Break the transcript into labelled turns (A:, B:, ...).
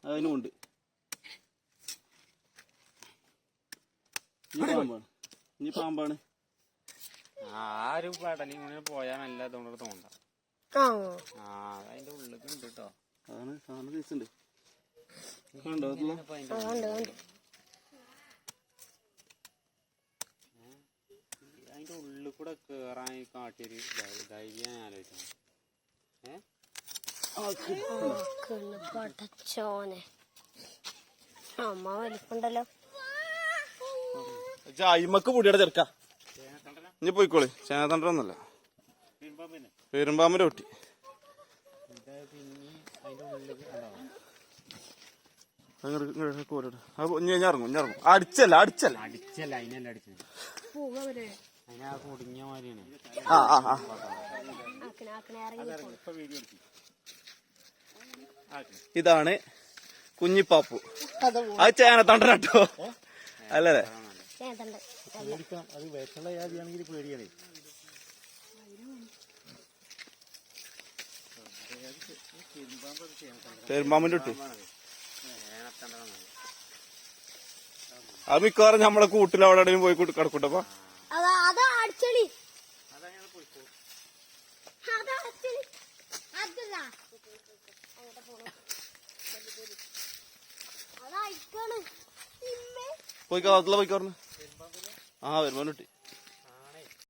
A: അതിനുമുണ്ട്. ഇനി പാമ്പാണ്.
B: ആരും പടലി ഇങ്ങനെ പോയാ നല്ല തോന്നണ്ട തോണ്ട. അതിന്റെ ഉള്ളിൽ ഉണ്ട് കേട്ടോ.
A: അതാണ് സാധനം സൈസുണ്ട്. കണ്ടോ
B: അതിന്റെ ഉള്ളിൽ കൂടെ കേറാൻ കാട്ടിയൊരു ധൈര്യം ആലോചിക്കണം.
C: പടച്ചോനെ അമ്മ വലിപ്പുണ്ടല്ലോ.
A: അയിമക്ക് പൊടിയുടെ ചെറുക്ക ഇനി പോയിക്കോളി. ചേനത്തണ്ടൊന്നല്ല, പെരുമ്പാമ്പിന്റെ കുട്ടി. ഇറങ്ങും. അടിച്ചല്ല
B: അതിനല്ല അടിച്ചത്. അതിനാ കുടുങ്ങിയ മാതിരിയാണ്.
A: ഇതാണ് കുഞ്ഞിപ്പാപ്പു. അത് ചേനത്തണ്ടൻ കേട്ടോ. അല്ലേ?
B: അത് വിഷമുള്ള ജാതിയാണെങ്കിൽ പേടിയാണ്.
A: പെരുമ്പാമ്പിന്റെ കുട്ടി. അത് മിക്കവാറും നമ്മളെ കൂട്ടിൽ അവിടെ പോയി കിടക്കൂട്ടപ്പോ. പോയിക്കോ പോയിക്കോർന്ന്. ആ പെരുമ്പാമ്പിന്റെ കുട്ടി.